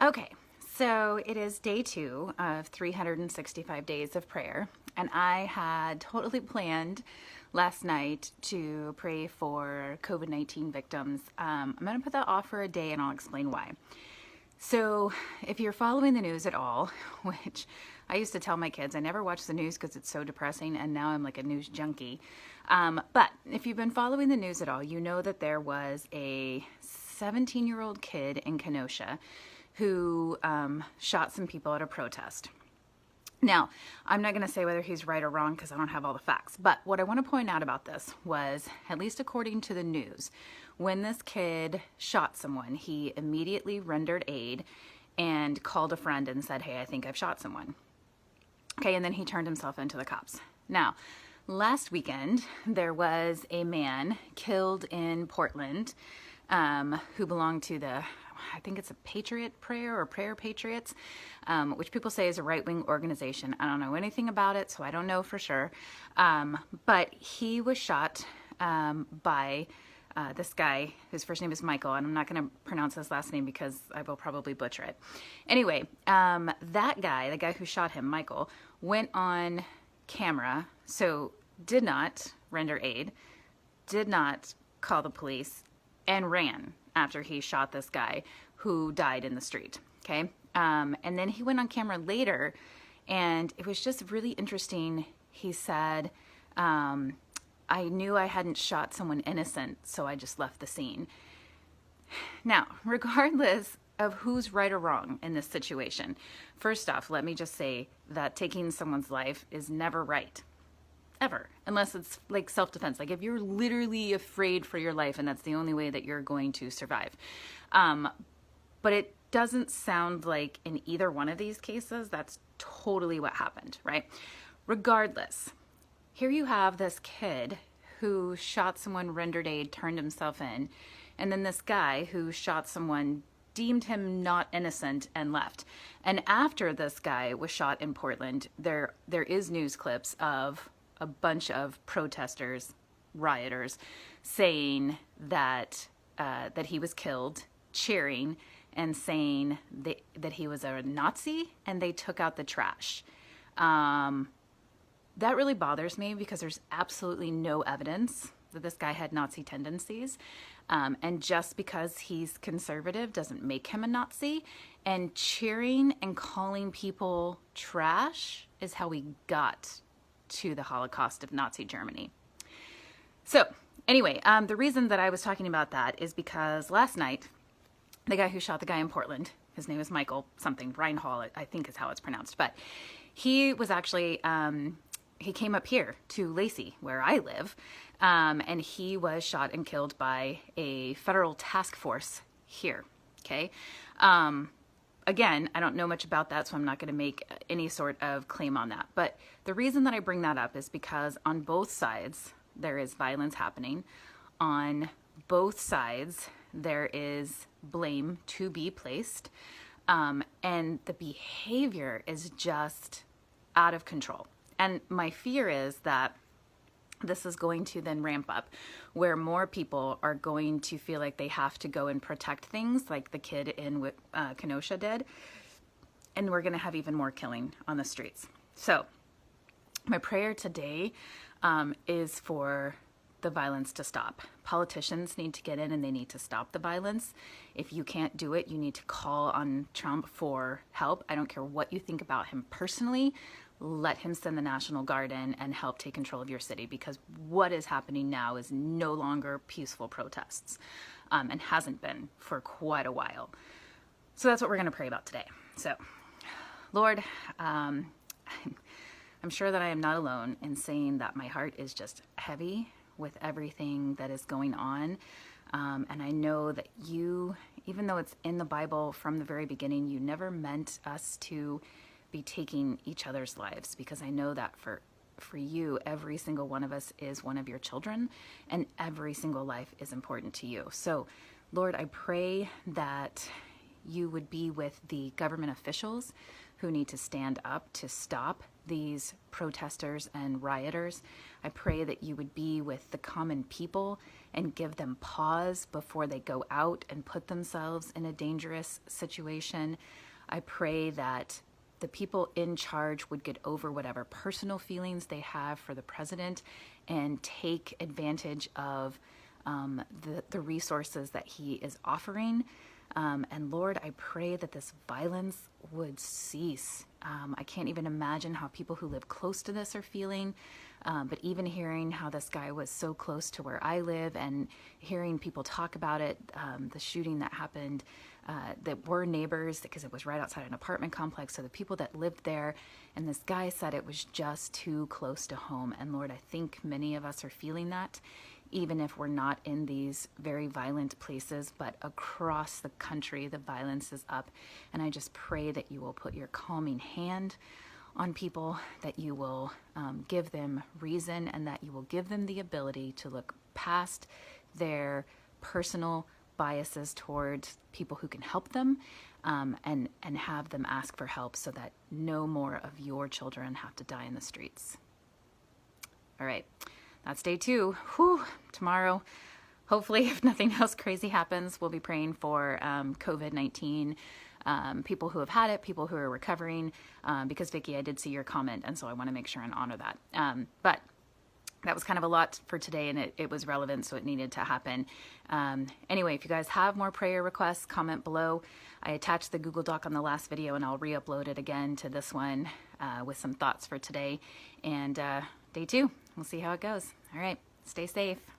Okay, so it is day 2 of 365 days of prayer, and I had totally planned last night to pray for COVID-19 victims. I'm going to put that off for a day, and I'll explain why. So, if you're following the news at all, which I used to tell my kids, I never watch the news because it's so depressing, and now I'm like a news junkie. But if you've been following the news at all, you know that there was a 17-year-old kid in Kenosha who shot some people at a protest. Now, I'm not going to say whether he's right or wrong because I don't have all the facts, but what I want to point out about this was, at least according to the news, when this kid shot someone, he immediately rendered aid and called a friend and said, "Hey, I think I've shot someone." Okay, and then he turned himself into the cops. Now, last weekend, there was a man killed in Portland who belonged to I think it's a Patriot Prayer or Prayer Patriots, which people say is a right-wing organization. I don't know anything about it, so I don't know for sure. But he was shot by this guy whose first name is Michael, and I'm not going to pronounce his last name because I will probably butcher it. Anyway, that guy, the guy who shot him, Michael, went on camera, so did not render aid, did not call the police, and ran after he shot this guy who died in the street, okay? And then he went on camera later, and it was just really interesting. He said, I knew I hadn't shot someone innocent, so I just left the scene. Now, regardless of who's right or wrong in this situation, first off, let me just say that taking someone's life is never right. Ever, unless it's like self-defense. Like if you're literally afraid for your life and that's the only way that you're going to survive. But it doesn't sound like in either one of these cases that's totally what happened, right? Regardless, here you have this kid who shot someone, rendered aid, turned himself in, and then this guy who shot someone, deemed him not innocent, and left. And after this guy was shot in Portland, there is news clips of a bunch of protesters, rioters, saying that that he was killed, cheering, and saying that he was a Nazi, and they took out the trash. That really bothers me because there's absolutely no evidence that this guy had Nazi tendencies. And just because he's conservative doesn't make him a Nazi. And cheering and calling people trash is how we got to the Holocaust of Nazi Germany. So anyway, the reason that I was talking about that is because last night, the guy who shot the guy in Portland, his name is Michael something, Reinhall, I think is how it's pronounced, but he was actually, he came up here to Lacey, where I live, and he was shot and killed by a federal task force here, okay? Again, I don't know much about that, so I'm not going to make any sort of claim on that. But the reason that I bring that up is because on both sides, there is violence happening. On both sides, there is blame to be placed. And the behavior is just out of control. And my fear is that this is going to then ramp up where more people are going to feel like they have to go and protect things like the kid in Kenosha did. And we're going to have even more killing on the streets. So my prayer today is for the violence to stop. Politicians need to get in and they need to stop the violence. If you can't do it, you need to call on Trump for help. I don't care what you think about him personally. Let him send the National Guard in and help take control of your city, because what is happening now is no longer peaceful protests, and hasn't been for quite a while. So that's what we're going to pray about today. So, Lord, I'm sure that I am not alone in saying that my heart is just heavy with everything that is going on. And I know that you, even though it's in the Bible from the very beginning, you never meant us to be taking each other's lives, because I know that for you, every single one of us is one of your children, and every single life is important to you. So, Lord, I pray that you would be with the government officials who need to stand up to stop these protesters and rioters. I pray that you would be with the common people and give them pause before they go out and put themselves in a dangerous situation. I pray that the people in charge would get over whatever personal feelings they have for the president and take advantage of the resources that he is offering. And Lord, I pray that this violence would cease. I can't even imagine how people who live close to this are feeling. But even hearing how this guy was so close to where I live and hearing people talk about it, the shooting that happened, that were neighbors because it was right outside an apartment complex. So the people that lived there, and this guy said it was just too close to home. And Lord, I think many of us are feeling that, even if we're not in these very violent places, but across the country, the violence is up. And I just pray that you will put your calming hand on people, that you will give them reason, and that you will give them the ability to look past their personal biases towards people who can help them, and have them ask for help so that no more of your children have to die in the streets. All right, that's day 2. Whew. Tomorrow, hopefully, if nothing else crazy happens, we'll be praying for COVID-19, people who have had it, people who are recovering, because Vicki, I did see your comment, and so I want to make sure and honor that. But that was kind of a lot for today, and it was relevant, so it needed to happen. Anyway, if you guys have more prayer requests, comment below. I attached the Google Doc on the last video, and I'll re-upload it again to this one with some thoughts for today. And day 2, we'll see how it goes. All right, stay safe.